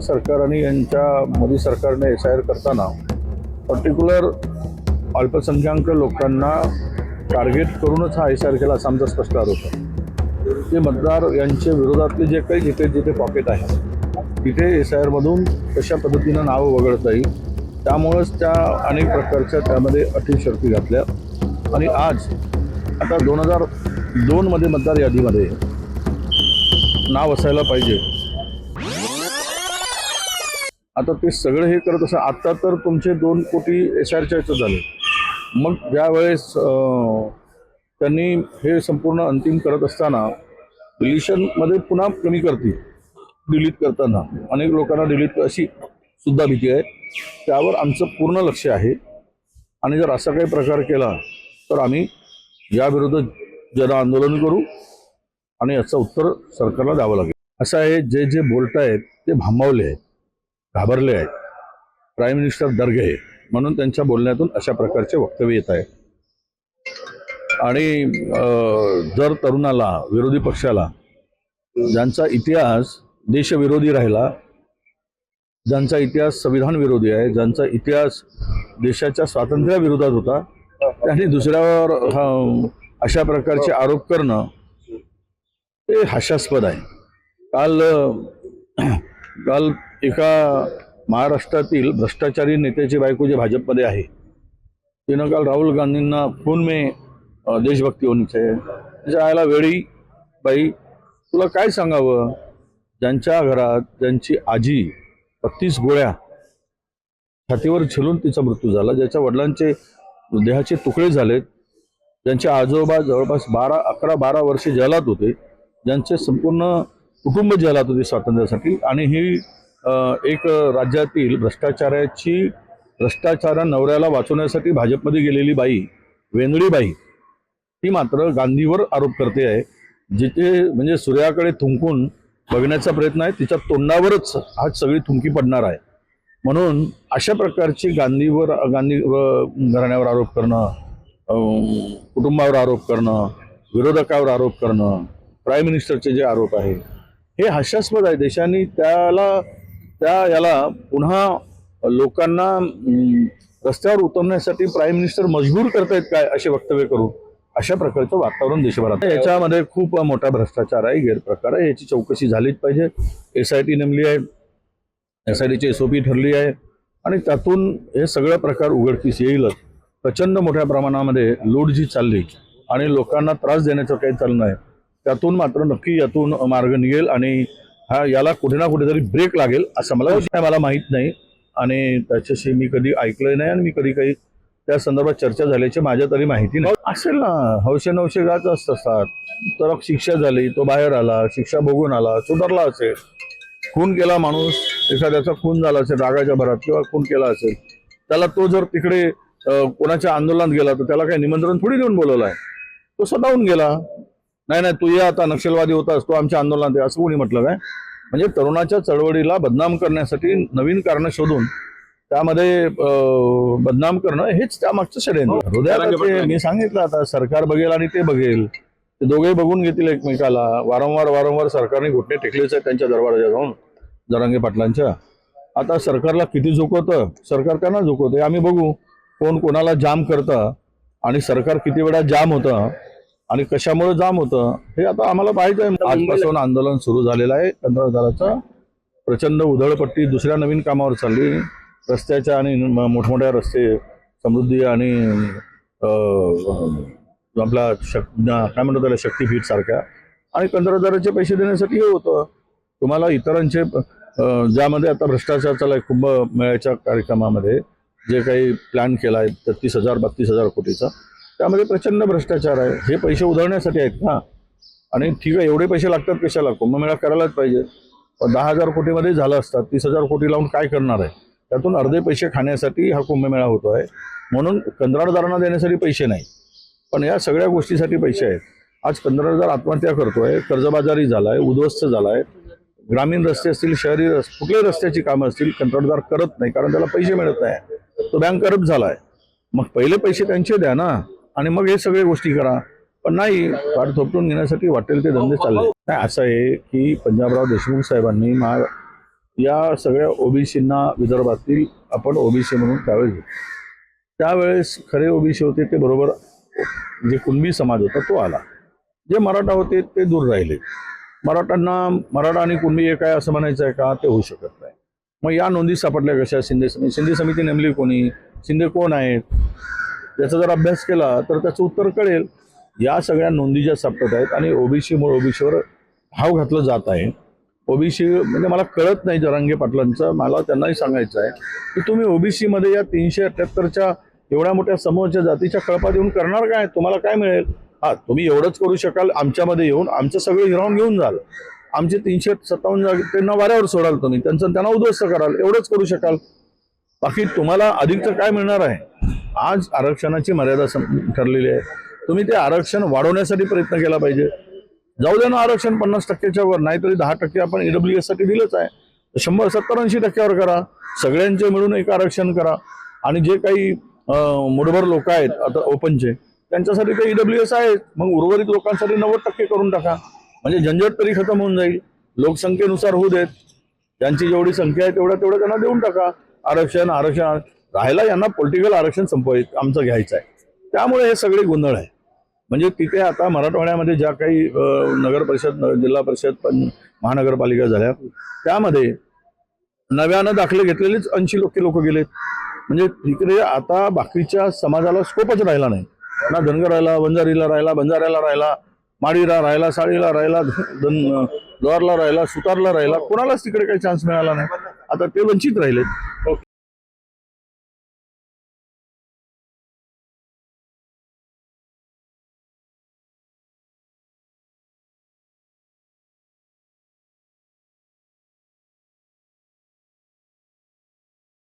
महाराष्ट्र सरकार आणि यांच्या मोदी सरकारने SIR करताना पर्टिक्युलर अल्पसंख्याक लोकांना टार्गेट करूनच हा SIR केला असा आमचा स्पष्ट आरोप आहे। ते मतदार यांच्या विरोधातले जे काही जिथे जिथे पॉकेट आहे तिथे SIR मधून कशा पद्धतीनं नावं वगळता येईल त्यामुळेच त्या अनेक प्रकारच्या त्यामध्ये अटी शर्ती घातल्या आणि आज आता 2002 मध्ये मतदार यादीमध्ये नाव असायला पाहिजे। आता ते सगळं हे करत असं आता तर तुमचे 2 कोटी SIRच्या याचं झाले। मग ज्यावेळेस त्यांनी हे संपूर्ण अंतिम करत असताना डिलिशनमध्ये पुन्हा कमी करतील डिलीट करताना अनेक लोकांना डिलीट अशी सुद्धा भीती आहे। त्यावर आमचं पूर्ण लक्ष आहे आणि जर असा काही प्रकार केला तर आम्ही याविरुद्ध जन आंदोलन करू आणि याचं उत्तर सरकारला द्यावं लागेल। असं आहे जे जे बोलत आहेत ते भांबावले आहेत, घाबरले आहेत, प्राईम मिनिस्टर दर्गे म्हणून त्यांच्या बोलण्यातून अशा प्रकारचे वक्तव्य येत आहे। आणि जर तरुणाला विरोधी पक्षाला ज्यांचा इतिहास देशविरोधी राहिला, ज्यांचा इतिहास संविधान विरोधी आहे, ज्यांचा इतिहास देशाच्या स्वातंत्र्याविरोधात होता, त्यांनी दुसऱ्यावर अशा प्रकारचे आरोप करणं हे हास्यास्पद आहे। काल एका महाराष्ट्रातील भ्रष्टाचारी नेत्याची बायको जे भाजपमध्ये आहे तिनं काल राहुल गांधींना फोन में देशभक्ती होनी चाहिए त्याच्या आयला वेळी बाई तुला काय सांगावं, ज्यांच्या घरात ज्यांची आजी 32 गोळ्या छातीवर झेलून तिचा मृत्यू झाला, ज्याच्या वडिलांचे देहाचे तुकडे झालेत, ज्यांचे आजोबा जवळपास 11-12 वर्षे जेलात होते, ज्यांचे संपूर्ण कुटुंब जेलात होते स्वातंत्र्यासाठी आणि ही एक राज्यातील भ्रष्टाचारा नवऱ्याला वाचवण्यासाठी भाजपमध्ये गेलेली बाई वेंगळी बाई ती मात्र गांधीवर आरोप करते आहे। जिथे म्हणजे सूर्याकडे थुंकून बघण्याचा प्रयत्न आहे तिच्या तोंडावरच आज सगळी थुंकी पडणार आहे। म्हणून अशा प्रकारची गांधी घराण्यावर आरोप करणं, कुटुंबावर आरोप करणं, विरोधकावर आरोप करणं, प्राईम मिनिस्टरचे जे आरोप आहे हे हास्यास्पद आहे। देशाने याला पुन्हा लोकांना रस्त्यावर उतरण्यासाठी प्राईम मिनिस्टर मजबूर करतायत काय असे वक्तव्य करू अशा प्रकारचं वातावरण देशभरात आहे। याच्यामध्ये खूप मोठा भ्रष्टाचार आहे, गैरप्रकार आहे, याची चौकशी झालीच पाहिजे। SIT नेमली आहे, SITची SOP ठरली आहे आणि त्यातून हे सगळं प्रकार उघडकीस येईलच। प्रचंड मोठ्या प्रमाणामध्ये लूट जी चालली आणि लोकांना त्रास देण्याचं काही चाललं आहे त्यातून मात्र नक्की यातून मार्ग निघेल आणि याला कुठे ना कुठेतरी ब्रेक लागेल असं मला माहीत नाही आणि त्याच्याशी मी कधी ऐकलं नाही आणि मी कधी काही त्या संदर्भात चर्चा झाल्याची माझ्या तरी माहिती नाही। असेल ना, हौशे नवशे गाच असतात, तर शिक्षा झाली, तो बाहेर आला, शिक्षा भोगून आला, सुधारला असेल, खून केला माणूस, एखाद्याचा खून झाला असेल रागाच्या भरात किंवा खून केला असेल, त्याला तो जर तिकडे कोणाच्या आंदोलनात गेला तर त्याला काही निमंत्रण थोडी देऊन बोलवलं आहे, तो स्वतःहून गेला। नाही तू या आता नक्षलवादी होतास, तो आमच्या आंदोलनात आहे असं कोणी म्हटलं काय? म्हणजे तरुणाच्या चळवळीला बदनाम करण्यासाठी नवीन कारणं शोधून त्यामध्ये बदनाम करणं हेच त्यामागचं षडयंत्र। हृदयाला मी सांगितलं आता सरकार बघेल आणि ते बघेल, ते दोघे बघून घेतील एकमेकाला। वारंवार सरकारने घुटणे टेकलेच आहेत त्यांच्या दरबाराच्या जाऊन जरांगे पाटलांच्या। आता सरकारला किती झुकवतं, सरकार त्यांना झुकवते, आम्ही बघू कोण कोणाला जाम करतं आणि सरकार किती वेळा जाम होतं आणि कशामुळे जाम होतं हे आता आम्हाला पाहिजे। आजपासून आंदोलन सुरू झालेलं आहे 15,000चं। प्रचंड उधळपट्टी दुसऱ्या नवीन कामावर चालली, रस्त्याच्या आणि मोठमोठ्या रस्ते समृद्धी आणि आपला काय म्हणतो त्याला शक्तीपीठ सारख्या आणि 15,000चे पैसे देण्यासाठी हे होतं। तुम्हाला इतरांचे ज्यामध्ये आता भ्रष्टाचार चालला आहे कुंभमेळ्याच्या कार्यक्रमामध्ये जे काही प्लॅन केला आहे 33,000-32,000 कोटीचा, त्यामध्ये प्रचंड भ्रष्टाचार आहे। हे पैसे उधळण्यासाठी आहेत ना, आणि ठीक आहे एवढे पैसे लागतात कशाला, कुंभमेळा करायलाच पाहिजे। 10,000 कोटीमध्ये झालं असतात, 30,000 कोटी लावून काय करणार आहे? त्यातून अर्धे पैसे खाण्यासाठी हा कुंभमेळा होतो आहे, म्हणून कंत्राटदारांना देण्यासाठी पैसे नाही, पण या सगळ्या गोष्टीसाठी पैसे आहेत। आज कंत्राटदार आत्महत्या करतोय, कर्जबाजारी झालाय, उद्ध्वस्त झालाय, ग्रामीण रस्ते असतील, शहरी कुठल्याही रस्त्याची कामं असतील कंत्राटदार करत नाही कारण त्याला पैसे मिळत नाही, तो बँक करप्ट झालाय। मग पहिले पैसे त्यांचे द्या ना आणि मग हे सगळे गोष्टी करा, पण नाही पाठ थोपटून घेण्यासाठी वाटेल ते धंदे चालले। नाही असं आहे की पंजाबराव देशमुख साहेबांनी या सगळ्या ओबीसींना विदर्भातील आपण ओबीसी म्हणून त्यावेळेस घेतलं. त्यावेळेस खरे ओबीसी होते ते बरोबर, जे कुणबी समाज होता तो आला. जे मराठा होते ते दूर राहिले. मराठा आणि कुणबी एक आहे असं म्हणायचं आहे का? ते होऊ शकत नाही. मग या नोंदी सापडल्या कशा? शिंदे समिती नेमली कोणी? शिंदे कोण आहेत? त्याचा जर अभ्यास केला तर त्याचं उत्तर कळेल. या सगळ्या नोंदी ज्या सापडत आहेत आणि ओबीसीमुळे ओबीसीवर भाव घातलं जात आहे. ओबीसी म्हणजे मला कळत नाही जरांगे पाटलांचं, मला त्यांनाही सांगायचं आहे की तुम्ही ओबीसीमध्ये या 378च्या एवढ्या मोठ्या समूहाच्या जातीच्या कळपात येऊन करणार काय? तुम्हाला काय मिळेल? हा, तुम्ही एवढंच करू शकाल, आमच्यामध्ये येऊन आमचं सगळं हिरावून घेऊन जाल, आमचे 357 जागे त्यांना वाऱ्यावर सोडाल, तुम्ही त्यांना उद्ध्वस्त कराल, एवढंच करू शकाल. बाकी तुम्हाला अधिकचं काय मिळणार आहे? आज आरक्षणाची मर्यादा ठरलेली आहे. तुम्ही ते आरक्षण वाढवण्यासाठी प्रयत्न केला पाहिजे. जाऊ द्या ना आरक्षण 50%च्या वर, नाहीतरी 10% आपण EWS साठी दिलंच आहे. 70-80% करा, सगळ्यांचे मिळून एक आरक्षण करा. आणि जे काही मुठभर लोक आहेत आता ओपनचे, त्यांच्यासाठी ते EWS आहे. मग उर्वरित लोकांसाठी 90% करून टाका, म्हणजे झंझट तरी खतम होऊन जाईल. लोकसंख्येनुसार होऊ देत, त्यांची जेवढी संख्या आहे तेवढं त्यांना देऊन टाका आरक्षण. राहायला यांना पॉलिटिकल आरक्षण संपवायचं, आमचं घ्यायचं आहे. त्यामुळे हे सगळे गोंधळ आहे. म्हणजे तिथे आता मराठवाड्यामध्ये ज्या काही नगर परिषद, जिल्हा परिषद, महानगरपालिका झाल्या, त्यामध्ये नव्यानं दाखले घेतलेलेच 80 लोक गेलेत. म्हणजे तिकडे आता बाकीच्या समाजाला स्कोपच राहिला नाही ना. धनगर राहिला, वंजारीला राहिला, बंजाऱ्याला राहिला, माडीला राहिला, साडीला राहिला, द्वारला राहिला, सुतारला राहिला, कोणालाच तिकडे काही चान्स मिळाला नाही. आता ते वंचित राहिलेत.